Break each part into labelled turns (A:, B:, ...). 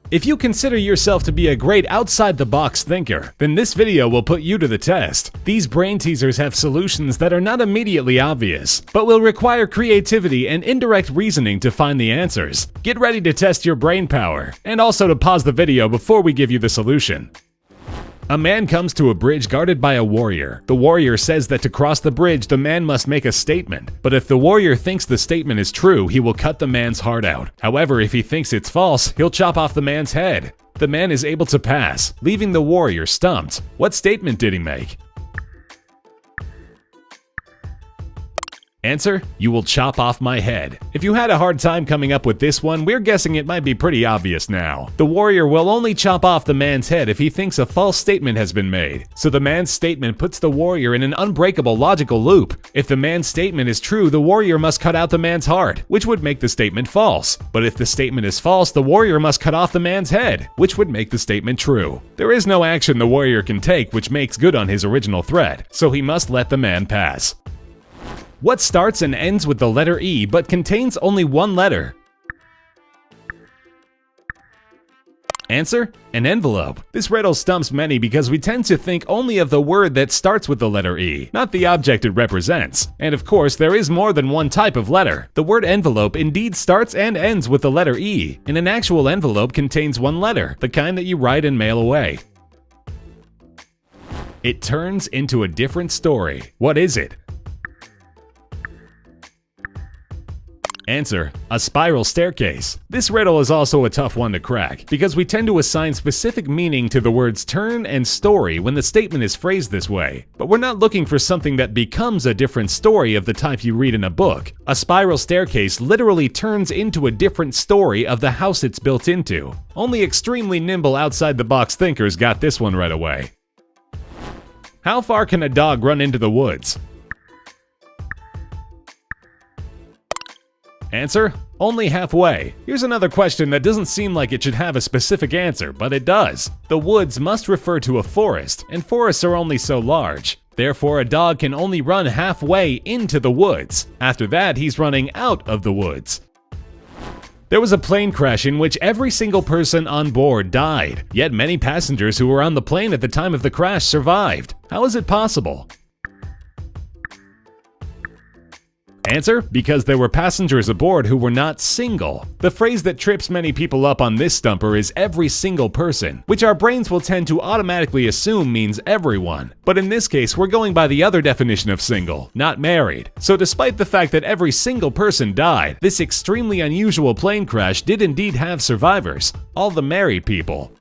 A: If you consider yourself to be a great outside-the-box thinker, then this video will put you to the test. These brain teasers have solutions that are not immediately obvious, but will require creativity and indirect reasoning to find the answers. Get ready to test your brain power, and also to pause the video before we give you the solution. A man comes to a bridge guarded by a warrior. The warrior says that to cross the bridge, the man must make a statement. But if the warrior thinks the statement is true, he will cut the man's heart out. However, if he thinks it's false, he'll chop off the man's head. The man is able to pass, leaving the warrior stumped. What statement did he make? Answer: you will chop off my head. If you had a hard time coming up with this one, we're guessing it might be pretty obvious now. The warrior will only chop off the man's head if he thinks a false statement has been made. So the man's statement puts the warrior in an unbreakable logical loop. If the man's statement is true, the warrior must cut out the man's heart, which would make the statement false. But if the statement is false, the warrior must cut off the man's head, which would make the statement true. There is no action the warrior can take which makes good on his original threat, so he must let the man pass. What starts and ends with the letter E but contains only one letter? Answer: an envelope. This riddle stumps many because we tend to think only of the word that starts with the letter E, not the object it represents. And of course, there is more than one type of letter. The word envelope indeed starts and ends with the letter E, and an actual envelope contains one letter, the kind that you write and mail away. It turns into a different story. What is it? Answer: a spiral staircase. This riddle is also a tough one to crack, because we tend to assign specific meaning to the words turn and story when the statement is phrased this way. But we're not looking for something that becomes a different story of the type you read in a book. A spiral staircase literally turns into a different story of the house it's built into. Only extremely nimble outside-the-box thinkers got this one right away. How far can a dog run into the woods? Answer: only halfway. Here's another question that doesn't seem like it should have a specific answer, but it does. The woods must refer to a forest, and forests are only so large. Therefore, a dog can only run halfway into the woods. After that, he's running out of the woods. There was a plane crash in which every single person on board died, yet many passengers who were on the plane at the time of the crash survived. How is it possible? Answer: because there were passengers aboard who were not single. The phrase that trips many people up on this stumper is every single person, which our brains will tend to automatically assume means everyone. But in this case, we're going by the other definition of single, not married. So despite the fact that every single person died, this extremely unusual plane crash did indeed have survivors, all the married people.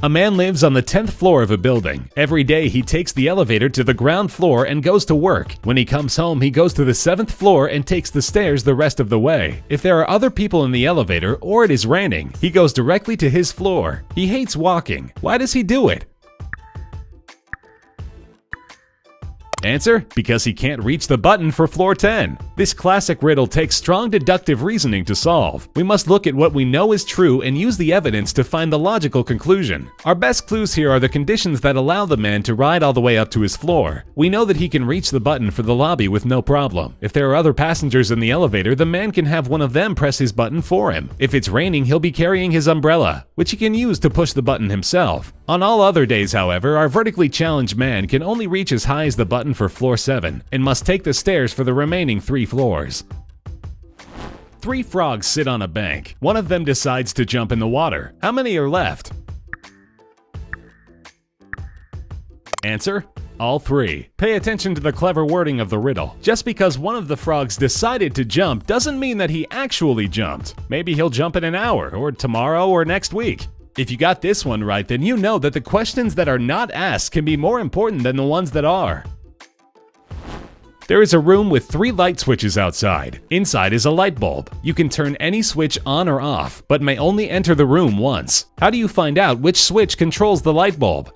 A: A man lives on the 10th floor of a building. Every day he takes the elevator to the ground floor and goes to work. When he comes home, he goes to the 7th floor and takes the stairs the rest of the way. If there are other people in the elevator or it is raining, he goes directly to his floor. He hates walking. Why does he do it? Answer: because he can't reach the button for floor 10. This classic riddle takes strong deductive reasoning to solve. We must look at what we know is true and use the evidence to find the logical conclusion. Our best clues here are the conditions that allow the man to ride all the way up to his floor. We know that he can reach the button for the lobby with no problem. If there are other passengers in the elevator, the man can have one of them press his button for him. If it's raining, he'll be carrying his umbrella, which he can use to push the button himself. On all other days, however, our vertically challenged man can only reach as high as the button for floor 7 and must take the stairs for the remaining 3 floors. 3 frogs sit on a bank. One of them decides to jump in the water. How many are left? Answer: all 3. Pay attention to the clever wording of the riddle. Just because one of the frogs decided to jump doesn't mean that he actually jumped. Maybe he'll jump in an hour, or tomorrow, or next week. If you got this one right, then you know that the questions that are not asked can be more important than the ones that are. There is a room with 3 light switches outside. Inside is a light bulb. You can turn any switch on or off, but may only enter the room once. How do you find out which switch controls the light bulb?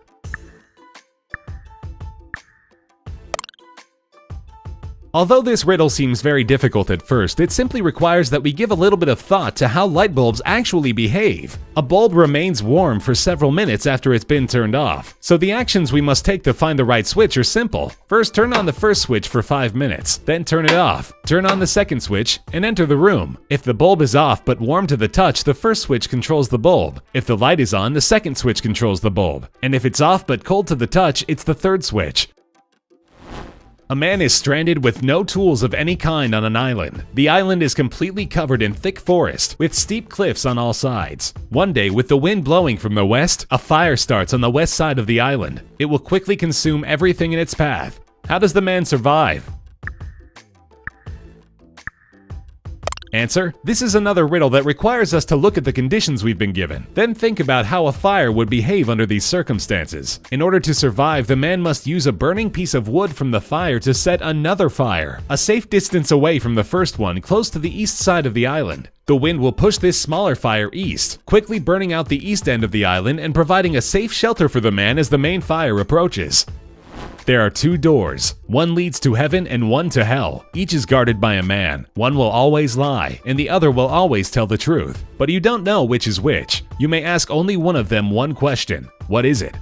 A: Although this riddle seems very difficult at first, it simply requires that we give a little bit of thought to how light bulbs actually behave. A bulb remains warm for several minutes after it's been turned off, so the actions we must take to find the right switch are simple. First, turn on the first switch for 5 minutes, then turn it off. Turn on the second switch and enter the room. If the bulb is off but warm to the touch, the first switch controls the bulb. If the light is on, the second switch controls the bulb. And if it's off but cold to the touch, it's the third switch. A man is stranded with no tools of any kind on an island. The island is completely covered in thick forest, with steep cliffs on all sides. One day, with the wind blowing from the west, a fire starts on the west side of the island. It will quickly consume everything in its path. How does the man survive? Answer: this is another riddle that requires us to look at the conditions we've been given. Then think about how a fire would behave under these circumstances. In order to survive, the man must use a burning piece of wood from the fire to set another fire, a safe distance away from the first one, close to the east side of the island. The wind will push this smaller fire east, quickly burning out the east end of the island and providing a safe shelter for the man as the main fire approaches. There are 2 doors. One leads to heaven and one to hell. Each is guarded by a man. One will always lie, and the other will always tell the truth. But you don't know which is which. You may ask only one of them one question. What is it?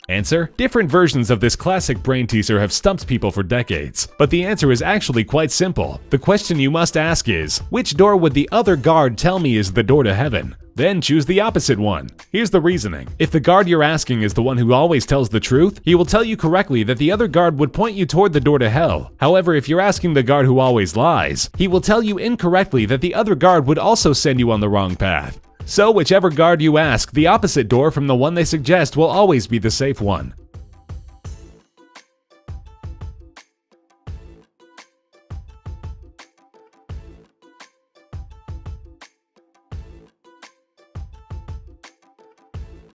A: Answer: different versions of this classic brain teaser have stumped people for decades. But the answer is actually quite simple. The question you must ask is, which door would the other guard tell me is the door to heaven? Then choose the opposite one. Here's the reasoning. If the guard you're asking is the one who always tells the truth, he will tell you correctly that the other guard would point you toward the door to hell. However, if you're asking the guard who always lies, he will tell you incorrectly that the other guard would also send you on the wrong path. So whichever guard you ask, the opposite door from the one they suggest will always be the safe one.